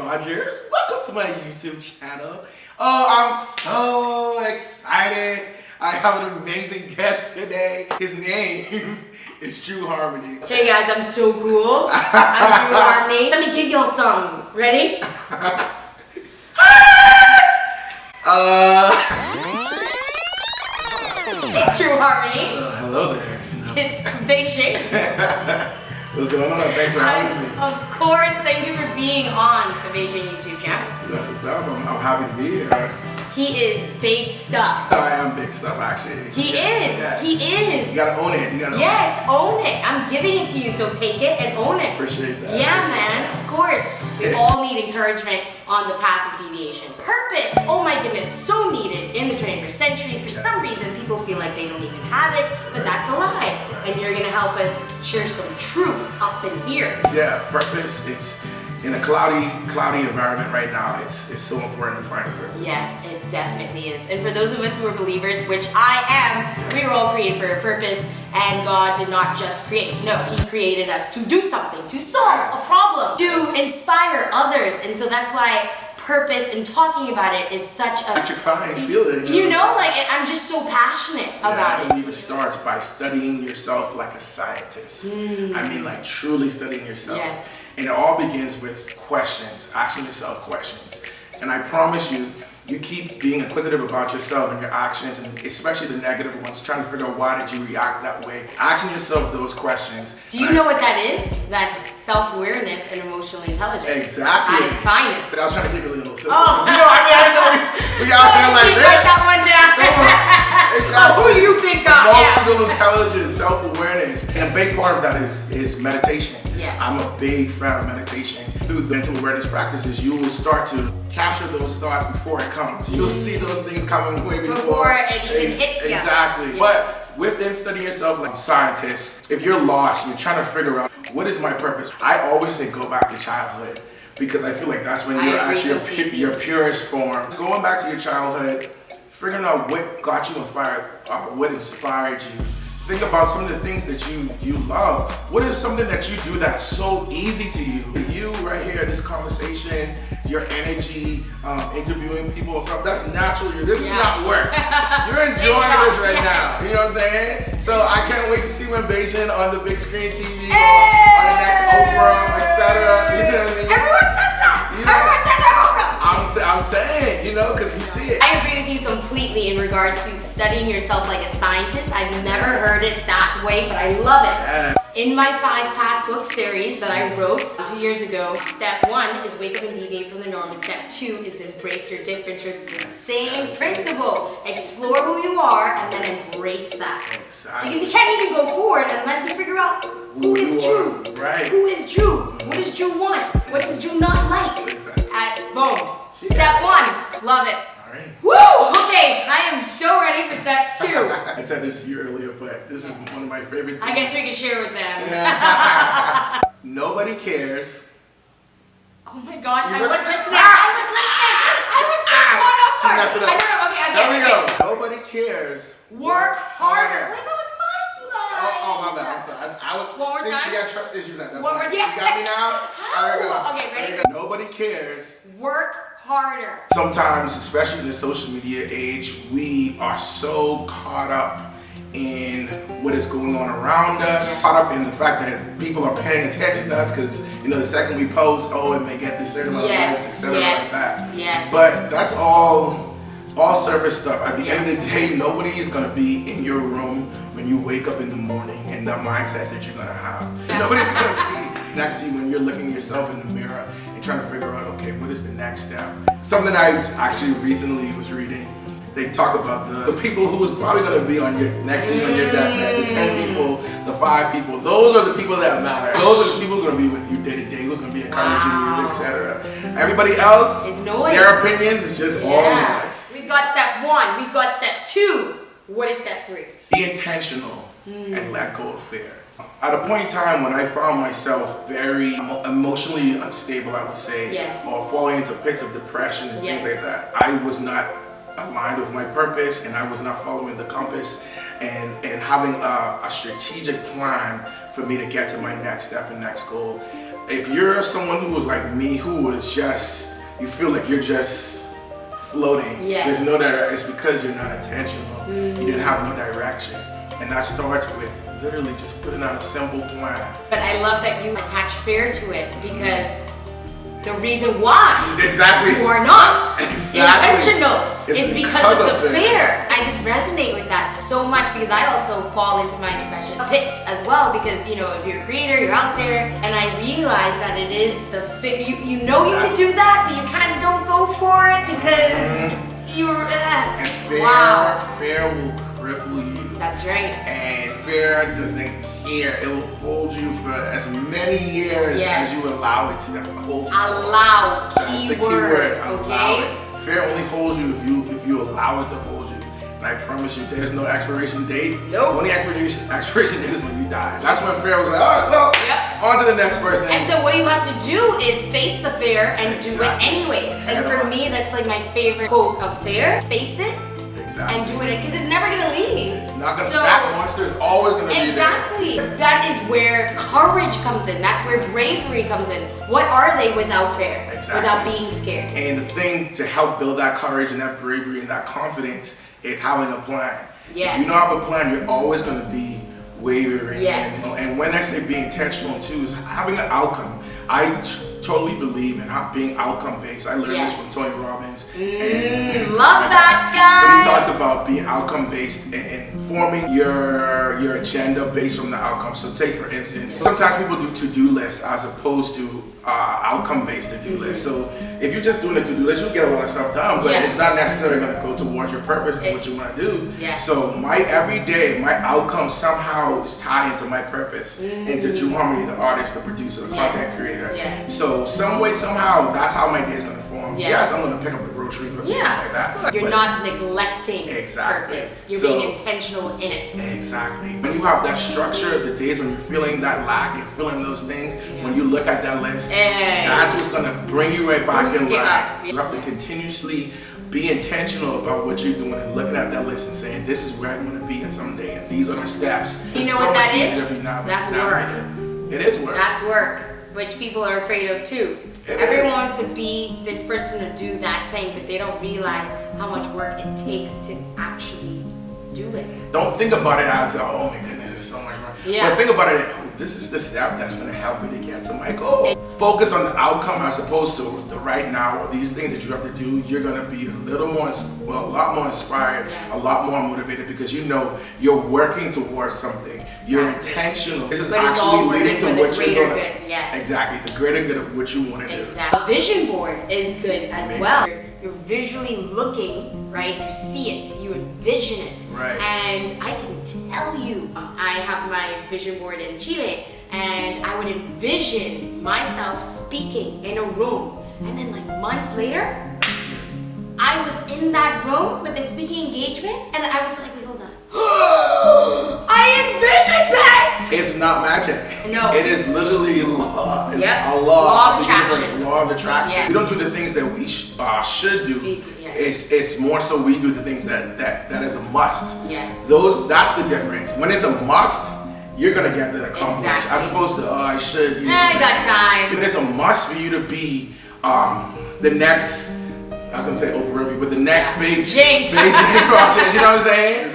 Rogers. Welcome to my YouTube channel. Oh, I'm so excited. I have an amazing guest today. His name is Drew Harmony. Hey guys, I'm so cool. I'm Drew Harmony. Let me give y'all some. Ready? Drew Harmony. Hello there. It's Beijing. What's going on? Thanks for having me. Of course, thank you for being on the Beijing YouTube channel. That's what's up. I'm happy to be here. He is big stuff. I am big stuff, actually. He is. Yes. He is. You gotta own it. You gotta own it. I'm giving it to you, so take it and own it. Appreciate that. Yeah, Appreciate man. that. Of course. We all need encouragement on the path of deviation. Purpose. Oh my goodness, so needed in the 21st century. For some reason, people feel like they don't even have it, but that's a lie. And you're gonna help us share some truth up in here. Yeah, purpose. It's in a cloudy environment right now. It's so important to find a purpose. Yes, it definitely is. And for those of us who are believers, which I am, we were all created for a purpose, and God did not just create. No, He created us to do something, to solve a problem, to inspire others. And so that's why purpose and talking about it is such a electrifying feeling. You know, like I'm just so passionate about I it. believe it starts by studying yourself like a scientist. I mean, like truly studying yourself. Yes. And it all begins with questions, asking yourself questions. And I promise you, you keep being inquisitive about yourself and your actions, and especially the negative ones, trying to figure out why did you react that way. Asking yourself those questions. Do you know what that is? That's self-awareness and emotional intelligence. Exactly. At its finest. So I was trying to keep it a little simple. Oh. You know, I didn't know we out there like this. Write that one down. Exactly. Who do you think got emotional intelligence, self-awareness, and a big part of that is meditation. Yes. I'm a big fan of meditation. Through the mental awareness practices, you will start to capture those thoughts before it comes. You'll see those things coming way before it even hits you. Exactly. Yeah. But within studying yourself like scientists, if you're lost, you're trying to figure out what is my purpose. I always say go back to childhood, because I feel like that's when you're actually your purest form. Going back to your childhood, figuring out what got you on fire, what inspired you. Think about some of the things that you love. What is something that you do that's so easy to you? You right here, this conversation, your energy, interviewing people and stuff, that's natural. This is not work. You're enjoying this right now. You know what I'm saying? So I can't wait to see when Beijing on the big screen TV, on the next Oprah, etc. You know what I mean? Everyone says that. You know? Everyone says that, Oprah. I'm saying, you know, because we see it. I agree with you completely in regards to studying yourself like a scientist. I've never heard it that way, but I love it. Yeah. In my 5-path book series that I wrote 2 years ago, step 1 is wake up and deviate from the norm, and step 2 is embrace your differences. The same principle. Explore who you are and then embrace that. Exactly. Because you can't even go forward unless you figure out who is Drew. Right. Who is Drew? What does Drew want? What does Drew not like? Exactly. Boom. Step 1. Love it. All right. Woo! Okay, I am so ready for step 2. I said this to you earlier, but this is one of my favorite things. I guess we can share with them. Yeah. Nobody cares. Oh my gosh, I You was ready? listening. I was so caught up She for messed it up. I know. Okay, There we again. go. Nobody cares. Work harder. Wait, that was my line. Oh, my bad. I'm sorry. I was. One more see, time? we got trust issues at that One point. more- yeah. You got me now? There we go. Okay, ready? There we go. Nobody cares. Work harder. Sometimes, especially in the social media age, we are so caught up in what is going on around us, caught up in the fact that people are paying attention to us because, you know, the second we post, oh, it may get this certain amount of likes, etc. like that. Yes. But that's all surface stuff. At the end of the day, nobody is going to be in your room when you wake up in the morning and the mindset that you're going to have. Nobody's going to be next to you when you're looking at yourself in the mirror and trying to figure out, okay, what is the next step? Something I actually recently was reading, they talk about the people who is probably going to be on your next to you on your deathbed, the 10 people, the 5 people. Those are the people that matter. Those are the people who are going to be with you day to day, who's going to be encouraging you, etc. Everybody else, It's noise. their opinions is just all noise. We've got step 1. We've got step 2. What is step 3? Be intentional and let go of fear. At a point in time when I found myself very emotionally unstable, I would say, or falling into pits of depression and things like that, I was not aligned with my purpose and I was not following the compass and having a strategic plan for me to get to my next step and next goal. if you're someone who was like me, who was just, you feel like you're just floating. Yes. There's no direction. It's because you're not intentional. You didn't have no direction. And that starts with literally just putting out a simple plan. But I love that you attach fear to it, because the reason why exactly you are not intentional it's is because of the fear. fear. I just resonate with that so much, because I also fall into my depression pits as well, because you know, if you're a creator, you're out there, and I realize that it is the fear. You know you can do that, but you kind of don't go for it because you're and fear, wow. Fear will cripple you. That's right. And fear doesn't care. It will hold you for as many years as you allow it to hold you. Allow. That's the key word. Okay. Allow it. Fear only holds you if you allow it to hold you. And I promise you, there's no expiration date. Nope. The only expiration date is when you die. That's when fear was like, all right, well, on to the next person. And so what you have to do is face the fear and do it anyways. And for me, that's like my favorite quote of fear. Face it. Exactly. And do it, because it's never gonna leave. It's not gonna. That monster is always gonna be there. Exactly. That is where courage comes in. That's where bravery comes in. What are they without fear? Exactly. Without being scared. And the thing to help build that courage and that bravery and that confidence is having a plan. Yes. If you don't have a plan, you're always gonna be wavering. Yes. And when I say being intentional too, is having an outcome. I totally believe in being outcome based. I learned this from Tony Robbins. Love that guy. But he talks about being outcome based and forming your agenda based on the outcome. So take for instance, sometimes people do to-do lists as opposed to outcome based to-do lists. So if you're just doing a to-do list, you'll get a lot of stuff done, but it's not necessarily going to go towards your purpose and what you want to do. So my everyday, my outcome somehow is tied into my purpose, into Drew Harmony, the artist, the producer, the content creator. So some way, somehow, that's how my day is going to form. Yes, I'm going to pick up the groceries or something like that. You're not neglecting purpose. You're being intentional in it. Exactly. When you have that structure, the days when you're feeling that lack and feeling those things, when you look at that list, that's what's going to bring you right back in line. You have to continuously be intentional about what you're doing and looking at that list and saying, this is where I want to be at someday, and these are the steps. You know what that is? That's work. It is work. That's work, which people are afraid of too. Everyone wants to be this person to do that thing, but they don't realize how much work it takes to actually do it. Don't think about it as, oh my goodness, it's so much work. But think about it, this is the step that's going to help me to get to my goal. Focus on the outcome as opposed to the right now, or these things that you have to do. You're going to be a lot more inspired, a lot more motivated, because you know you're working towards something. You're intentional. This is actually leading to what you're going to. Exactly, the greater good of what you want to do. A vision board is good as well. You're visually looking, right? You see it, you envision it. And I can tell you, I have my vision board in Chile, and I would envision myself speaking in a room, and then like months later, I was in that room with the speaking engagement, and I was like, wait, hold on. I envisioned this! It's not magic. No. It is literally law. It's a law of attraction. Law of attraction. We don't do the things that we should do. It's more so we do the things that is a must. That's the difference. When it's a must, you're gonna get that accomplished. As opposed to, I should. I got time. But it's a must for you to be the next. I was gonna say Oprah Winfrey, but the next big project, you know what I'm saying?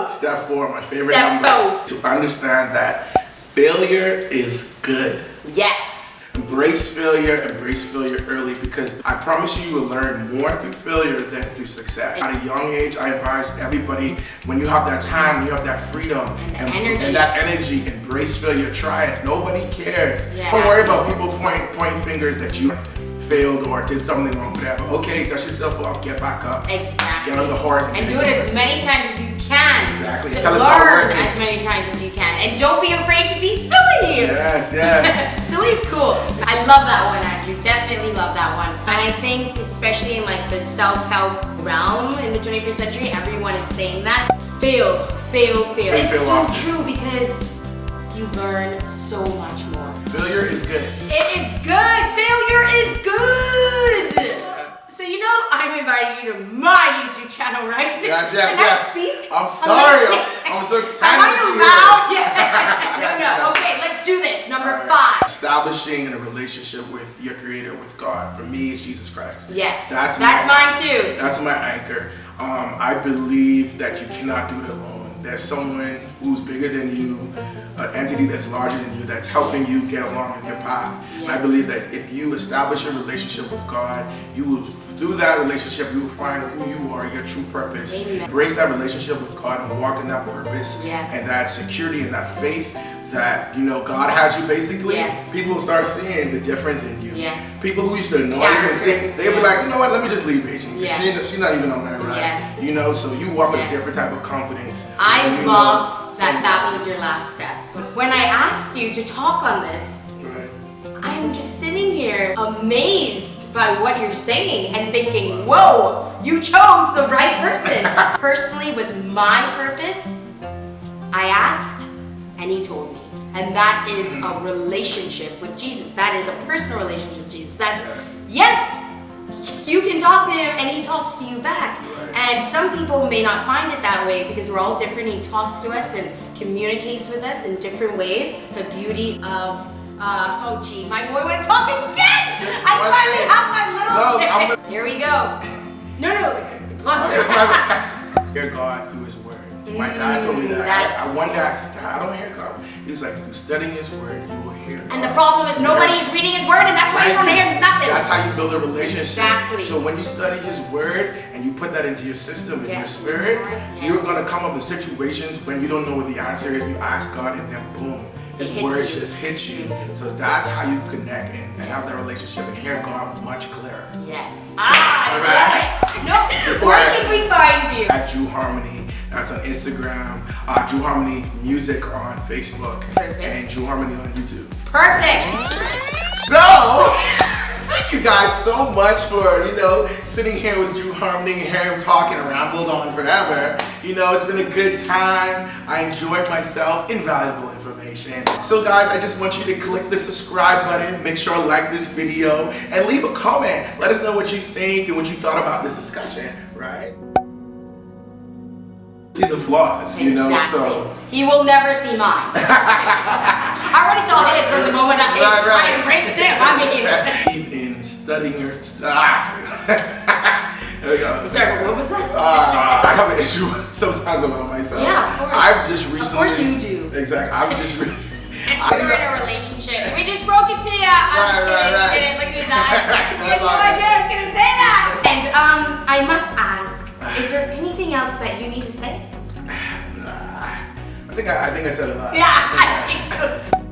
Step 4, my favorite number. To understand that failure is good. Yes. Embrace failure early, because I promise you will learn more through failure than through success. At a young age, I advise everybody, when you have that time, you have that freedom and that energy, embrace failure, try it. Nobody cares. Don't worry about people pointing fingers that you failed or did something wrong, whatever. Okay, dust yourself off, get back up. Exactly. Get on the horse. And do it as many times as you can. Exactly. So learn as many times as you can. And don't be afraid to be silly. Yes. Silly's cool. I love that one, Andrew. Definitely love that one. And I think, especially in like the self-help realm in the 21st century, everyone is saying that. Fail. It's so true, because you learn so much more. Failure is good. It is good. Failure is good. So you know I'm inviting you to my YouTube channel, right? Yes. Can I speak? I'm sorry. I'm so excited. Am I allowed? No. Okay, let's do do this. Number 5. Establishing a relationship with your creator, with God. For me, it's Jesus Christ. Yes. That's mine too. That's my anchor. I believe that you cannot do it alone. There's someone who's bigger than you, an entity that's larger than you, that's helping you get along in your path. Yes. And I believe that if you establish a relationship with God, you will, through that relationship, you will find who you are, your true purpose. Amen. Embrace that relationship with God and walk in that purpose and that security and that faith that, you know, God has you basically. Yes. People will start seeing the difference in you. Yes. People who used to annoy you and think, they'll be like, you know what, let me just leave Beijing. Yes. She's not even on that, right? Yes. You know, so you walk with a different type of confidence. I love that was your last step. When I ask you to talk on this, I'm just sitting here amazed by what you're saying and thinking, whoa, you chose the right person. Personally, with my purpose, I asked and he told me. And that is a relationship with Jesus. That is a personal relationship with Jesus. That's, yes, you can talk to him and he talks to you back. And some people may not find it that way because we're all different. He talks to us and communicates with us in different ways. The beauty of, oh gee, my boy would talk again! I finally have my little Here we go. No. Hear God through his word. My dad told me that. One day I said, I don't hear God. He was like, through studying his word, you will hear God. And the problem is nobody is reading his word and that's why you don't hear nothing. That's how you build a relationship. Exactly. So when you study his word and you put that into your system and your spirit, you're going to come up with situations when you don't know what the answer is. You ask God and then boom, his words just hit you. So that's how you connect and have that relationship and hear God much clearer. Yes. I love it. No, where can we find you? At Drew Harmony. That's on Instagram, Drew Harmony Music on Facebook, and Drew Harmony on YouTube. Perfect. So, thank you guys so much for, you know, sitting here with Drew Harmony and hearing him talk and rambled on forever. You know, it's been a good time. I enjoyed myself. Invaluable information. So guys, I just want you to click the subscribe button, make sure to like this video, and leave a comment. Let us know what you think and what you thought about this discussion, right? See the flaws, you know, so he will never see mine. I already saw his from the moment I embraced him. I mean, in studying your there we go. Sorry, what was that? I have an issue sometimes about myself. Yeah, of course. I've just recently. Of course you do. Exactly. I've just. We're in a relationship. We just broke it to ya. Right. Look at his eyes. You had no idea I was gonna say that. And I must ask, is there anything else that you need to say? I think I said a lot. Yeah, I think so too.